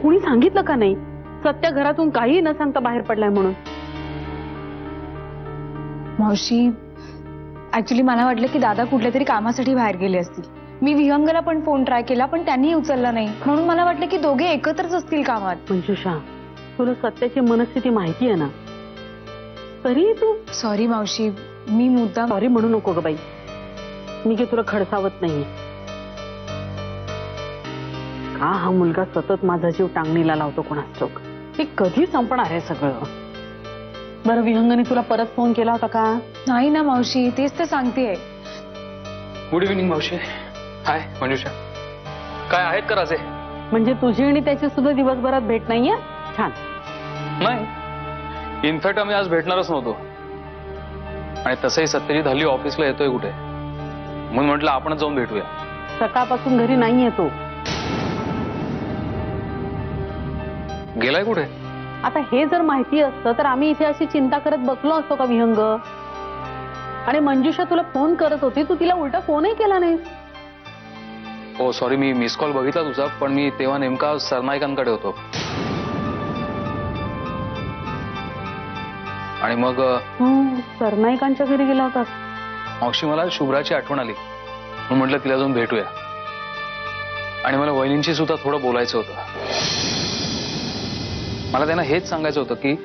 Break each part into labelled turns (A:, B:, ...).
A: कुणी सांगितलं का नाही सत्या घरातून काही न सांगता बाहेर पडलाय म्हणून?
B: मावशी, ऍक्च्युली मला वाटलं की दादा कुठल्या तरी कामासाठी बाहेर गेले असतील. मी विहंगला पण फोन ट्राय केला पण त्यांनी उचलला नाही, म्हणून मला वाटलं की दोघे एकत्रच असतील कामात.
A: मंजुषा, तुला सत्याची मनस्थिती माहिती आहे ना, तरी तू
B: सॉरी मावशी, मी मुद्दाम.
A: सॉरी म्हणू नको ग बाई, मी काही तुला खडसावत नाहीये. का हा मुलगा सतत माझा जीव टांगणीला लावतो कोणास ठाऊक. हे कधी संपणार आहे सगळं? बरं, विहंगने तुला परत फोन केला होता का?
B: नाही ना मावशी, तेच तर सांगतेय.
C: गुड इव्हिनिंग मावशी. हाय मंजुषा, काय आहेत का राजे?
A: म्हणजे तुझी आणि त्याची सुद्धा दिवसभरात भेट नाहीये? छान.
C: नाही, इनफॅक्ट आम्ही आज भेटणारच नव्हतो. आणि तसंही सत्यजित हल्ली ऑफिसला येतोय कुठे, म्हणून म्हटलं आपणच जाऊन भेटूया.
A: सकाळपासून घरी नाही येतो.
C: गेलाय कुठे?
A: आता हे जर माहिती असतं तर आम्ही इथे अशी चिंता करत बसलो असतो का विहंग? आणि मंजुषा तुला फोन करत होती, तू तिला उलटा फोनही केला नाही.
C: हो सॉरी, मी मिस कॉल बघितला तुझा, पण मी तेव्हा नेमका सरनाईकांकडे होतो. आणि मग
A: सरनाईकांच्या घरी गेला होतास?
C: मावशी, मला शुभ्राची आठवण आली, म्हणून म्हटलं तिला जाऊन भेटूया. आणि मला वहिनींशी सुद्धा थोडं बोलायचं होतं. मला त्यांना हेच सांगायचं होतं की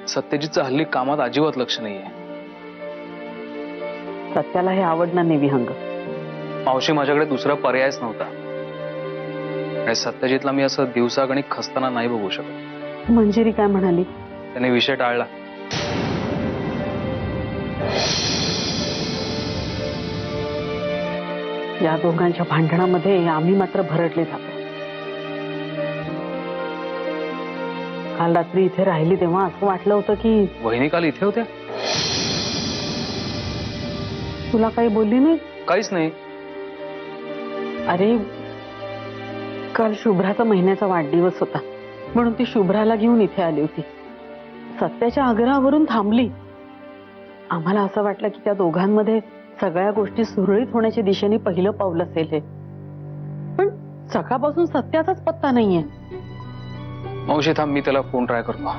C: सत्यजितचं हल्ली कामात अजिबात लक्ष नाहीये.
A: सत्याला हे आवडणार नाही विहंग.
C: मावशी, माझ्याकडे दुसरा पर्यायच नव्हता. आणि सत्यजितला मी असं दिवसागणिक खसताना नाही बघू शकत.
A: मंजिरी काय म्हणाली?
C: त्याने विषय टाळला.
A: या दोघांच्या भांडणामध्ये आम्ही मात्र भरडले जातो. काल रात्री इथे राहिली तेव्हा असं वाटलं होतं की
C: वहिनी काल इथे होत्या?
A: तुला काही बोलली नाही?
C: काहीच नाही.
A: अरे, काल शुभ्राचा महिन्याचा वाढदिवस होता म्हणून ती शुभ्राला घेऊन इथे आली होती. सत्याच्या आग्रहावरून थांबली. आम्हाला असं वाटलं की त्या दोघांमध्ये सगळ्या गोष्टी सुरळीत होण्याच्या दिशेने पहिलं पाऊल असेल हे. पण सकाळपासून सत्याचाच पत्ता नाहीये.
C: मावशी थांब, मी त्याला फोन ट्राय करतो.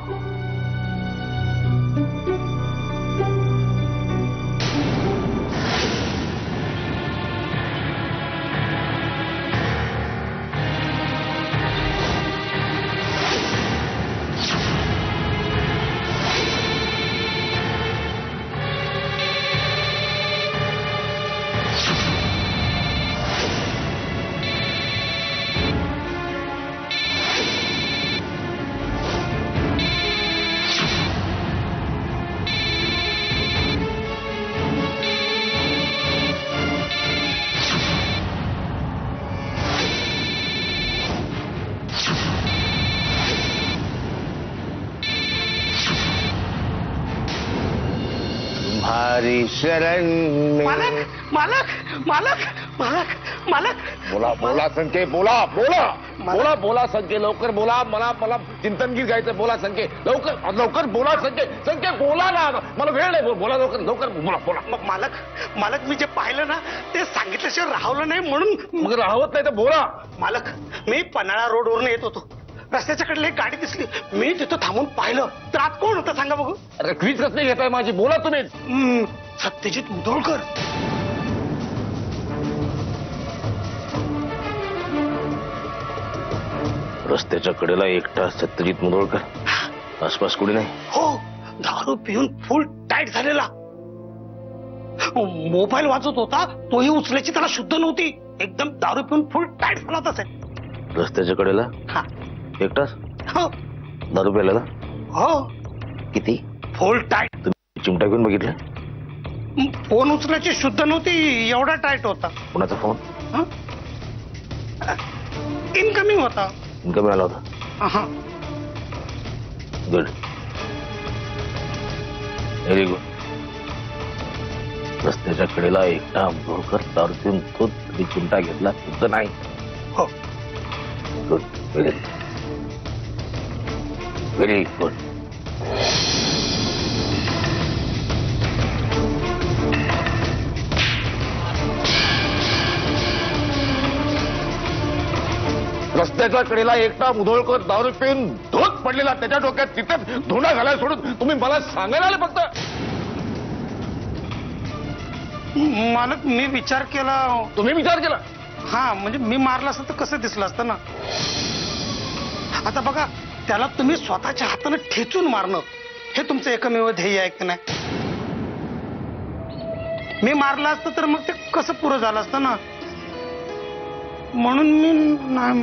D: तुम्हारी शरण में.
E: मालक मालक मालक मालक मालक.
D: बोला बोला संके, बोला बोला बोला बोला संके, लवकर बोला. मला मला चिंतनगीर गायचं. बोला संके, लवकर लवकर बोला संके. संके बोला ना, मला वेळ नाही. बोला लवकर लवकर बोला बोला.
E: मग मालक मालक, मी जे पाहिलं ना ते सांगितल्याशिवाय राहवलं नाही म्हणून.
D: मग राहवत नाही तर बोला.
E: मालक, मी पन्हाळा रोडवरून येत होतो. रस्त्याच्या कडे एक गाडी दिसली. मी तिथं थांबून पाहिलं तर आत कोण होतं सांगा बघू?
D: अरे क्वीज कसली घेताय माझी? बोला तुम्ही.
E: सत्यजित मुधोळकर.
D: रस्त्याच्या कडेला एकटा सत्यजित मुधोळकर, आसपास कुठे नाही?
E: हो, दारू पिऊन फुल टाईट झालेला. मोबाईल वाजत होता, तोही उचलायची त्याला शुद्ध नव्हती. एकदम दारू पिऊन फुल टाईट झाला तसे.
D: रस्त्याच्या कडेला
E: हा.
D: एकटाच
E: हो
D: दारू प्यायला?
E: हो,
D: किती?
E: फुल टाईट.
D: तुम्ही चिमटा घेऊन बघितलं?
E: फोन उचलायची शुद्ध नव्हती, एवढा टाईट होता.
D: कोणाचा फोन?
E: इनकमिंग होता.
D: इन्कम आला होता?
E: हा.
D: Good, very good. रस्त्याच्या कडेला एकटा मुधोळकर दारू पिऊन तो चिमटा घेतला, शुद्ध नाही?
E: हो.
D: Good, very very good. रस्त्याच्या कडेला एकटा मुधोळकर दारू पिऊन धोत पडलेला, त्याच्या डोक्यात तिथेच धुणा घालायला सोडून तुम्ही मला सांगायला आले फक्त?
E: मालक मी विचार केला.
D: तुम्ही विचार केला?
E: हा म्हणजे मी मारला असतं तर कसं दिसलं असतं ना. आता बघा, त्याला तुम्ही स्वतःच्या हाताने ठेचून मारणं हे तुमचं एकमेव ध्येय आहे की नाही? मी मारलं असतं तर मग ते कसं पुरं झालं असतं ना. म्हणून मी नाही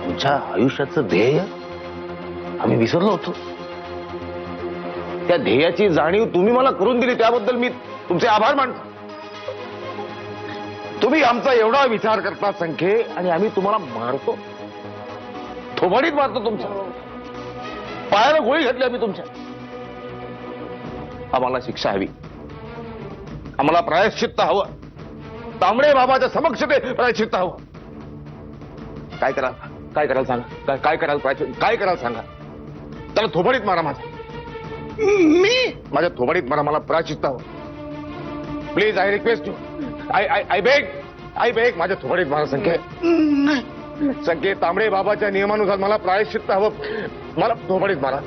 D: तुमच्या आयुष्याचं ध्येय आम्ही विसरलो होतो. त्या ध्येयाची जाणीव तुम्ही मला करून दिली, त्याबद्दल मी तुमचे आभार मानतो. तुम्ही आमचा एवढा विचार करता संख्ये, आणि आम्ही तुम्हाला मारतो, थोबाडीत मारतो, तुमच्या पायाला गोळी घातली आम्ही तुमच्या. आम्हाला शिक्षा हवी, आम्हाला प्रायश्चित्त हवं. तांबडे बाबाच्या समक्ष ते प्रायश्चित्त हवं. काय कराल? काय कराल सांगा? काय कराल? काय कराल सांगा? त्याला थोबाडीत मारा. मी माझ्या थोबाडीत मारा, मला प्रायश्चित्त हवं. Please, I request you, I beg माझ्या थोबाडीत मारा संख्ये. संख्ये, तांबडे बाबाच्या नियमानुसार मला प्रायश्चित्त हवं. मला थोबाडीत मारा.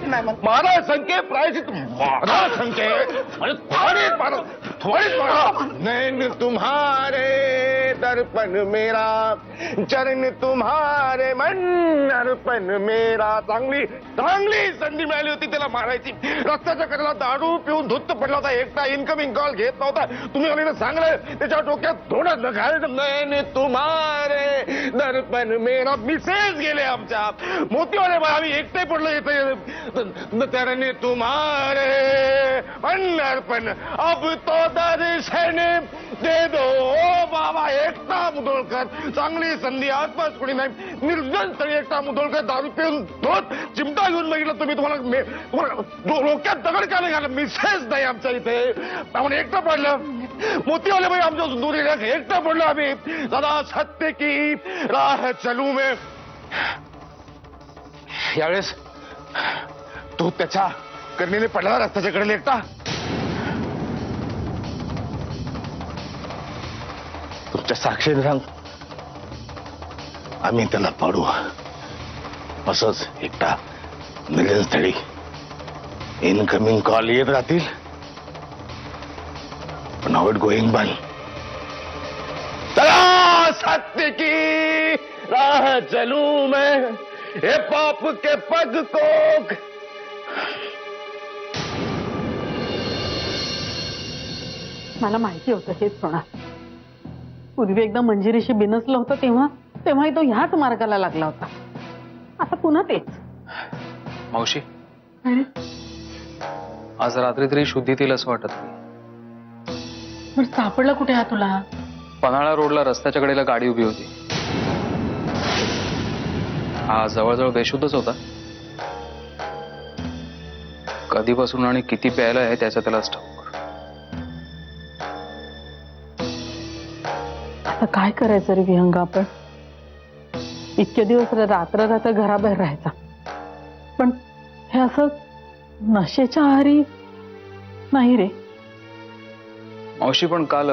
D: मारा संख्ये, प्रायश्चित्त मारा संख्ये, माझ्या थोबाडीत मारा, थोबाडीत मारा. नैन तुम्हारे दर्पण मेरा, चरण तुम्हारे मन अर्पण मेरा. चांगली संधी मिळाली होती त्याला मारायची. रस्त्याच्या कडेला दारू पिऊन धुत्त पडला होता, एकटा इन्कमिंग कॉल घेत नव्हता. तुम्ही मला सांगलं त्याच्या डोक्यात थोडं घालायचं. नैन तुम्हारे दर्पण मेरा. मिसेस गेले आमच्या, मोतीवाले आम्ही एकटे पडलो येते. चरण तुम्हारे मन अर्पण, अब तो दर्शन दे दो बाबा. एकटा मुधोळकर, चांगली संधी, आसपास कोणी नाही, निर्जन स्थळी एकटा मुधोळकर दारू पिऊन धोत चिमटा घेऊन बघितलं तुम्ही. तुम्हाला डोक्यात दगड का नाही घालत? मिसेस नाही आमच्या इथे, आम्हाला एकटं पडलं. मोतीवाले बाई आमच्या दूरी एकटं पडलो आम्ही. दादा सत्य की राह चलू में. यावेळेस तू त्याच्या करणीने पडला रस्त्याच्या कडेला एकटा. तुमच्या साक्षीने सांग, आम्ही त्याला पाडू. असंच एकटा निर्जन स्थळी इनकमिंग कॉल येत राहतील, पण आउट गोईंग बंद. चला सत्य की राह चलू मैं, हे पाप के पग को.
A: मला माहिती होतं हेच होणार. पूर्वी एकदा मंजिरीशी बिनसलं होतं तेव्हाही तो ह्याच मार्गाला लागला होता. आता पुन्हा तेच.
C: मावशी, आज रात्री तरी शुद्धीतील असं वाटत नाही.
A: पण सापडलं कुठे हा तुला?
C: पन्हाळा रोडला रस्त्याच्या कडेला गाडी उभी होती. हा जवळजवळ बेशुद्धच होता. कधीपासून आणि किती प्यायला आहे त्याचा त्यालाच ठाऊक.
A: आता काय करायचं रे विहंग? आपण इतके दिवस रात्र घराबाहेर राहायचा, पण हे असं नशेच्या आहारी नाही रे.
C: मावशी, पण काल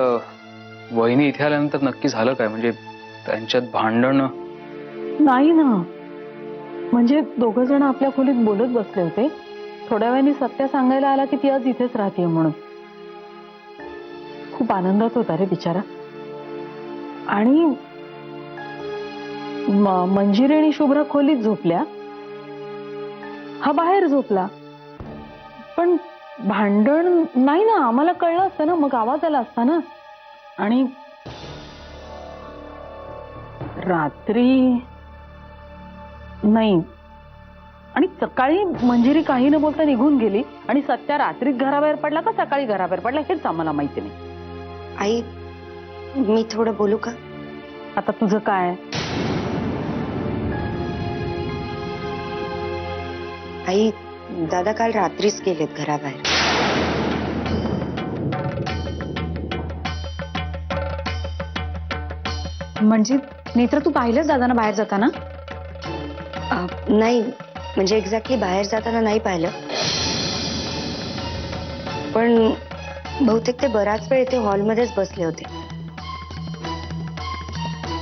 C: वहिनी इथे आल्यानंतर नक्की झालं काय? म्हणजे त्यांच्यात भांडण
A: नाही ना. म्हणजे दोघं जण आपल्या खोलीत बोलत बसले होते. थोड्या वेळाने सत्या सांगायला आला की ती आज इथेच राहते म्हणून. खूप आनंदात होता रे बिचारा. आणि मंजिरी आणि शुभ्रा खोलीत झोपल्या, हा बाहेर झोपला. पण भांडण नाही ना. आम्हाला कळलं असतं ना, मग आवाज आला असता ना. आणि रात्री नाही. आणि सकाळी मंजिरी काही न बोलता निघून गेली, आणि सत्या रात्रीच घराबाहेर पडला का सकाळी घराबाहेर पडला हेच आम्हाला माहिती नाही.
F: आई, मी थोडं बोलू का?
A: आता तुझं काय?
F: आई, दादा काल रात्रीच गेलेत घराबाहेर.
B: म्हणजे नेत्र, तू पाहिलंच दादांना बाहेर जाताना?
F: नाही, म्हणजे एक्झॅक्टली बाहेर जाताना नाही पाहिलं, पण बहुतेक ते बराच वेळ ते हॉलमध्येच बसले होते.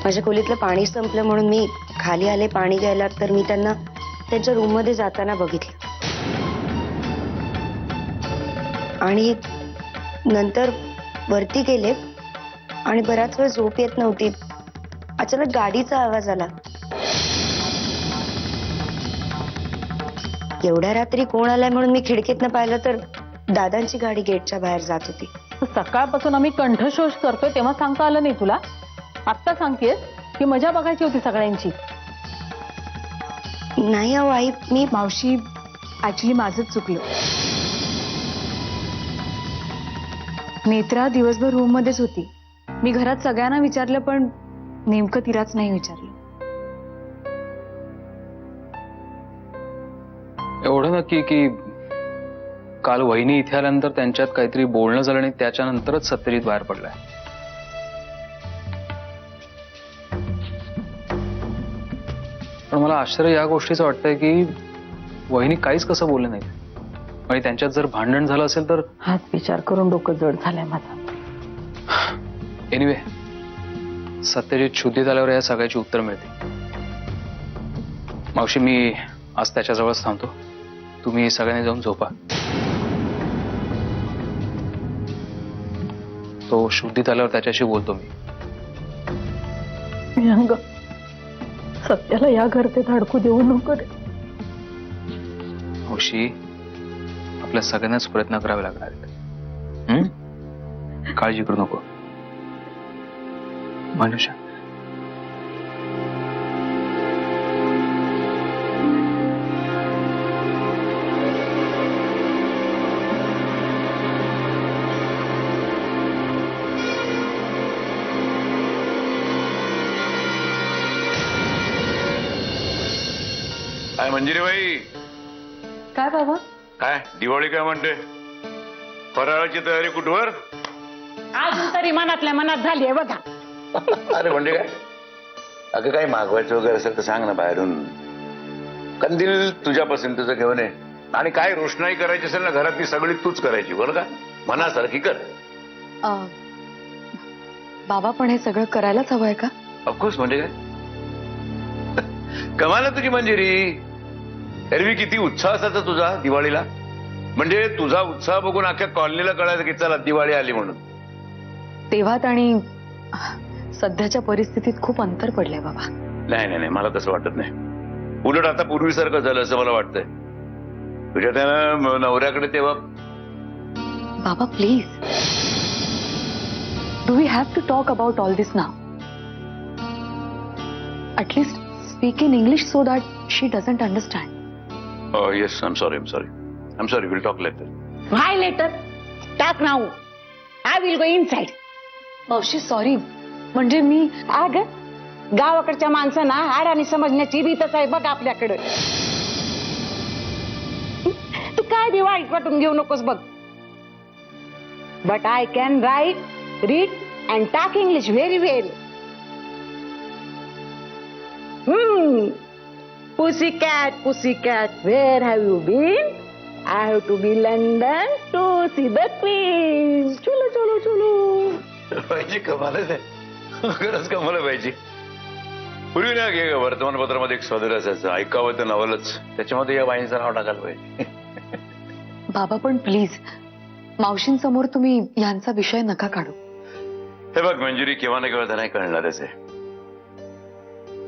F: माझ्या खोलीतलं पाणी संपलं म्हणून मी खाली आले पाणी घ्यायला, तर मी त्यांना त्यांच्या रूम मध्ये जाताना बघितलं. आणि नंतर वरती गेले आणि बराच वेळ झोप येत नव्हती. अचानक गाडीचा आवाज आला. एवढ्या रात्री कोण आलाय म्हणून मी खिडकीतनं पाहिलं तर दादांची गाडी गेटच्या बाहेर जात होती.
A: सकाळपासून आम्ही कंठशोष करतोय तेव्हा सांगता आलं नाही तुला? आत्ता सांगतेस की मजा बघायची होती सगळ्यांची.
F: नाही अहो आई, मी
B: मावशी ऍक्च्युली माझंच चुकलं. नेत्रा दिवसभर रूम मध्येच होती. मी घरात सगळ्यांना विचारलं पण नेमकं तिलाच नाही विचारलं.
C: एवढं नक्की की काल वहिनी इथे आल्यानंतर त्यांच्यात काहीतरी बोलणं झालं आणि त्याच्यानंतरच सत्यजित बाहेर पडलाय. पण मला आश्चर्य या गोष्टीचं वाटतंय की वहिनी काहीच कसं बोलले नाही आणि त्यांच्यात जर भांडण झालं असेल तर.
A: हाच विचार करून डोकं जड झालंय माझं.
C: एनिवे सत्यजित शुद्धीत आल्यावर या सगळ्याची उत्तर मिळते. मावशी मी आज त्याच्याजवळच थांबतो. तुम्ही सगळ्यांनी जाऊन झोपा. तो शुद्धीत आल्यावर त्याच्याशी बोलतो मी.
A: विहंग, सत्याला या घरचे अडकू देऊ नको रे.
C: मावशी आपल्या सगळ्यांनाच प्रयत्न करावे लागणार आहेत. काळजी करू नको. मनुष्य
D: काय मंजिरीबाई,
A: काय बाबा?
D: काय दिवाळी काय म्हणते? फराळाची तयारी कुठवर?
A: अजून तरी मनातल्या मनात झाली आहे बघा.
G: अरे म्हणजे काय? अगं काही मागवायचं वगैरे असेल तर सांग ना बाहेरून. कंदील तुझ्या पसंतीचं घेऊन ये.
D: आणि काय रोषणाई करायची असेल ना घरातली सगळी तूच करायची बरं का? मनासारखी कर.
B: बाबा पण हे सगळं करायलाच हवंय का?
D: ऑफकोर्स. म्हणजे काय कमाल आहे तुझी मंजिरी. एरवी किती उत्साह असायचा तुझा दिवाळीला. म्हणजे तुझा उत्साह बघून अख्ख्या कॉलनीला कळायचं की चला दिवाळी आली म्हणून.
B: तेव्हात आणि सध्याच्या परिस्थितीत खूप अंतर पडलंय बाबा.
D: नाही नाही नाही, मला तसं वाटत नाही. उलट आता पूर्वीसारखं झालं असं मला वाटतंय. तुझ्या त्या नवऱ्याकडे तेव्हा.
B: बाबा please, do we have to talk about all this now? At least speak in English so that she doesn't understand.
D: Yes, I am sorry, will talk later.
A: Why later? Talk now. I will go inside.
B: मावशी sorry, म्हणजे मी
A: आग गावाकडच्या माणसांना हाडाने समजण्याची रीतच आहे बघ आपल्याकडे. तू काय दिवाळी वाटून घेऊ नकोस बघ. But I can write, read and talk English very well. Pussycat, where have you been? I have to be London to see the Queen. Cholo.
D: पाहिजे कमालच आहे. खरंच कमाल पाहिजे. पूर्वी ना घे वर्तमानपत्रामध्ये एक सदर असायचं, ऐकावं तर नवलच. त्याच्यामध्ये या बाईंचं नाव टाकायला पाहिजे.
B: बाबा पण प्लीज मावशींसमोर तुम्ही यांचा विषय नका काढू.
D: हे बघ मंजुरी, केव्हा ना केव्हा नाही कळणारच आहे.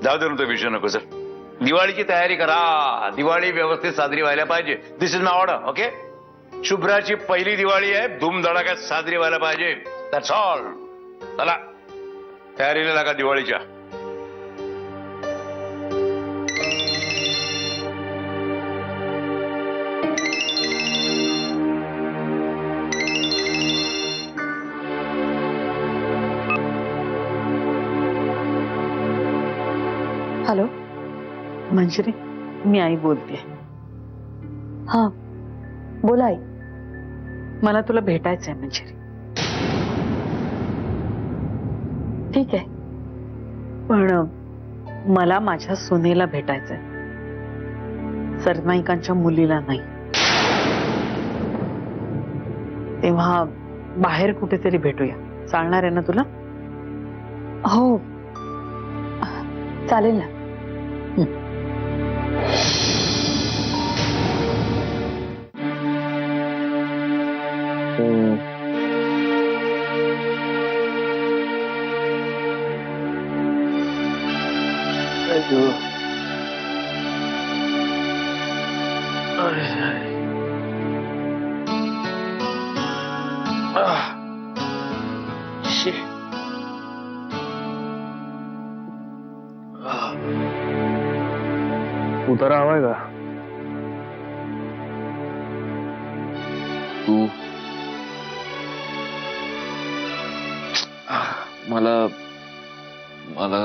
D: जाऊ दे, तो विषय नको. सर दिवाळीची तयारी करा. दिवाळी व्यवस्थित साजरी व्हायला पाहिजे. दिस इज माय ऑर्डर. ओके. शुभ्राची पहिली दिवाळी आहे, धूमधडाक्यात साजरी व्हायला पाहिजे. That's all. चला तयारीला लागा दिवाळीच्या.
B: हॅलो.
A: मंजिरी, मी आई बोलते.
B: हा बोला आई.
A: मला तुला भेटायचंय मंजिरी.
B: ठीक आहे.
A: पण मला माझ्या सुनेला भेटायचंय, सरनाईकांच्या मुलीला नाही. तेव्हा बाहेर कुठेतरी भेटूया. चालणार आहे ना तुला?
B: हो चालेल ना.
C: उतारा हवाय का?
D: तू मला मला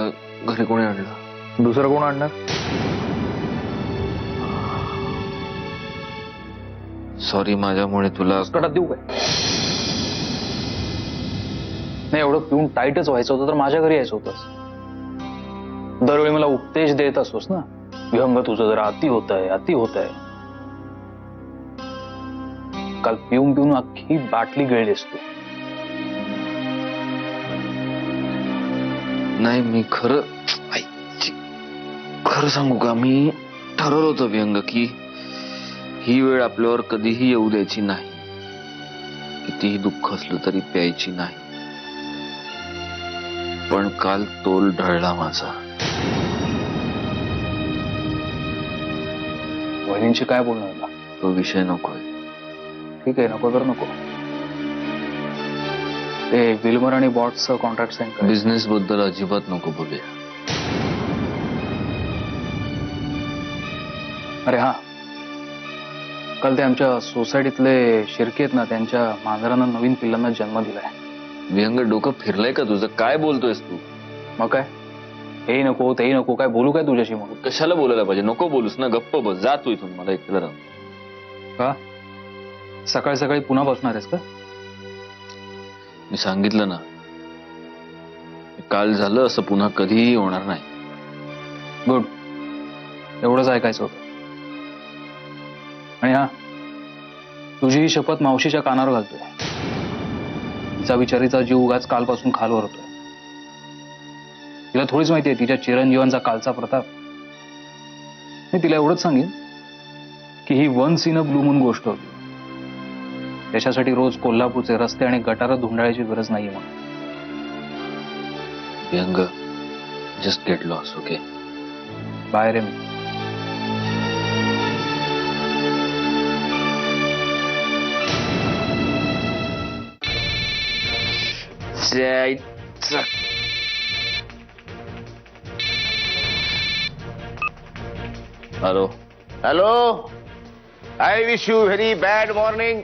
D: घरी कोणी आणलं?
C: दुसरं कोण आणणार?
D: सॉरी, माझ्यामुळे तुला
C: कटात देऊ काय? नाही, एवढं पिऊन टाईटच व्हायचं होतं तर माझ्या घरी यायचं होतंस. दरवेळी मला उपदेश देत असतोस ना, विहंग तुझं जरा अति होत आहे. काल पिऊन पिऊन अख्खी बाटली गिळलीस तू.
D: नाही, मी खरं सांगू का, मी ठरवलं होतं व्यंग की ही वेळ आपल्यावर कधीही येऊ द्यायची नाही. कितीही दुःख असलं तरी प्यायची नाही. पण काल तोल ढळला माझा.
C: वहिनींशी काय बोलणार मला?
D: तो विषय नकोय.
C: ठीक आहे, नको तर नको. ते विल्मर आणि बॉट्सचं कॉन्ट्रॅक्ट साईन कर.
D: बिझनेस बद्दल अजिबात नको बोलूया.
C: अरे हा, काल ते आमच्या सोसायटीतले शिर्के आहेत ना, त्यांच्या मांजरानं नवीन पिल्लांना जन्म दिलाय.
D: व्यंग, डोकं फिरलंय का तुझं? काय बोलतोयस तू?
C: मग काय, हेही नको तेही नको, काय बोलू काय तुझ्याशी? मग
D: कशाला बोलायला पाहिजे? नको बोलूस ना, गप्प बस. जा तू इथून, मला एकटं राहून.
C: का सकाळी सकाळी पुन्हा बसणार आहेस का?
D: मी सांगितलं ना, काल झालं असं पुन्हा कधीही होणार नाही.
C: गुड, एवढंच ऐकायचं होतं. आणि हा, तुझी ही शपथ मावशीच्या कानावर घालतोय. तिचा विचारीचा जीव उगाच कालपासून खालवर होतोय. तिला थोडीच माहितीये तिच्या चिरंजीवांचा कालचा प्रताप. मी तिला एवढंच सांगेन की ही once in a blue moon गोष्ट होती. त्याच्यासाठी रोज कोल्हापूरचे रस्ते आणि गटारं धुंडाळायची गरज नाहीये. मग
D: व्यंग, जस्ट गेट लॉस. ओके,
C: बाहेर आहे मी.
D: Hello.
G: Hello, I wish you very bad morning.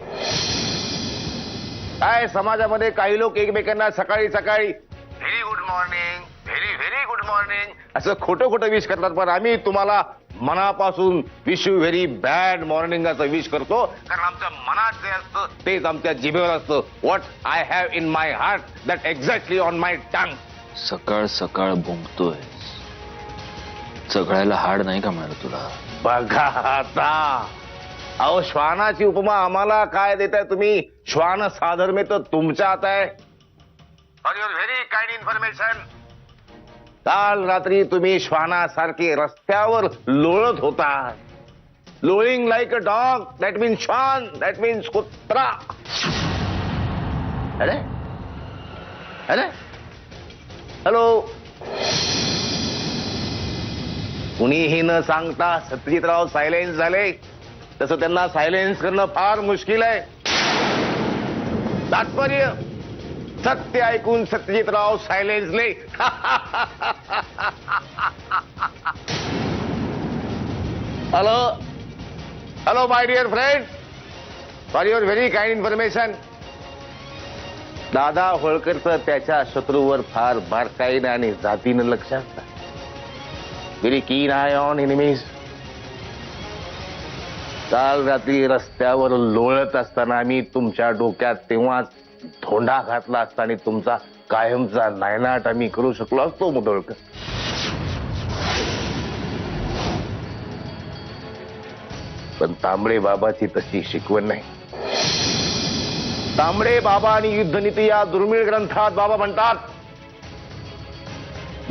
G: काय समाजामध्ये काही लोक एकमेकांना सकाळी सकाळी very good morning, very very good morning असं खोटं खोटं विश करतात. पण आम्ही तुम्हाला मनापासून wish you very bad morning असं विश करतो. कारण आमच्या मनात जे असतं तेच आमच्या जिभेवर असतं. What I have in my heart that exactly on माय टंग.
D: सकाळ सकाळ बोंबतोय. चघळायला हाड नाही का मिळालं तुला?
G: बघा आता, अहो श्वानाची उपमा आम्हाला काय देताय तुम्ही? श्वान साधर्म्य तर तुमच्या हात आहे. For your very kind information, काल रात्री तुम्ही श्वानासारखे रस्त्यावर लोळत होता. लोळिंग like a dog, that means श्वान, दॅट मीन्स कुत्रा. अरे अरे, हॅलो. कुणीही न सांगता सत्यजितराव सायलेन्स झाले. तसं त्यांना सायलेन्स करणं फार मुश्किल आहे. तात्पर्य, सत्य ऐकून सत्यजितराव सायलेन्सले. Hello hello my dear friend, for your very kind information, दादा होळकरचं त्याच्या शत्रूवर फार बारकाईनं आणि जातीनं लक्ष असतं. व्हेरी कीन आय ऑन एनिमीज. काल रात्री रस्त्यावर लोळत असताना मी तुमच्या डोक्यात तेव्हाच धोंडा घातला असता आणि तुमचा कायमचा नायनाट आम्ही करू शकलो असतो मुदोळकर. पण तांबडे बाबाची तशी शिकवण नाही. तांबडे बाबा आणि युद्धनीती या दुर्मिळ ग्रंथात बाबा म्हणतात,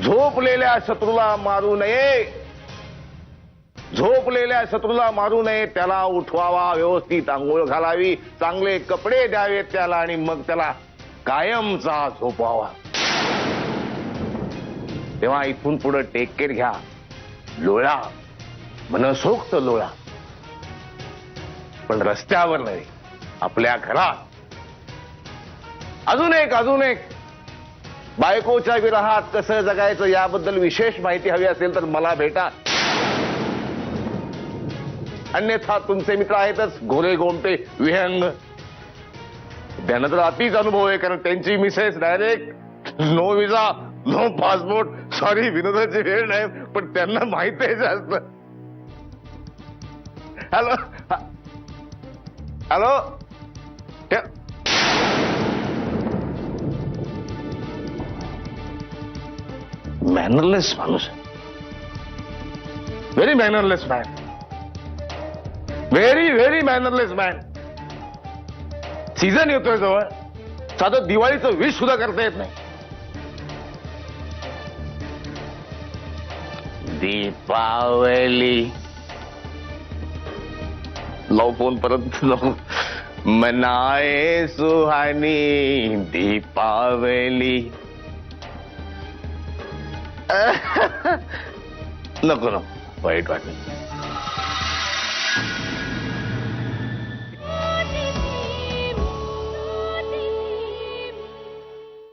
G: झोपलेल्या शत्रूला मारू नये, झोपलेल्या शत्रूला मारू नये, त्याला उठवावा, व्यवस्थित आंघोळ घालावी, चांगले कपडे द्यावेत त्याला आणि मग त्याला कायमचा झोपवावा. तेव्हा इथून पुढे टेक केअर घ्या. लोळा, मनसोक्त लोळा, पण रस्त्यावर नाही, आपल्या घरात. अजून एक बायकोच्या विरहात कसं जगायचं याबद्दल विशेष माहिती हवी असेल तर मला भेटा. अन्यथा तुमचे मित्र आहेतच गोरे गोमटे विहंग. त्यांना तर अतिच अनुभव आहे, कारण त्यांची मिसेस डायरेक्ट नो विजा नो पासपोर्ट. सॉरी, विनोदाची वेळ नाही, पण त्यांना माहिती आहे जास्त. हॅलो हॅलो, मॅनरलेस माणूस, very mannerless man, very mannerless man. Season येतोय जवळ, साधं दिवाळीचं विश सुद्धा करता येत नाही. दीपावली लव फोन परत लव. मनाए सुहानी दीपावली. नको वाईट वाटलं.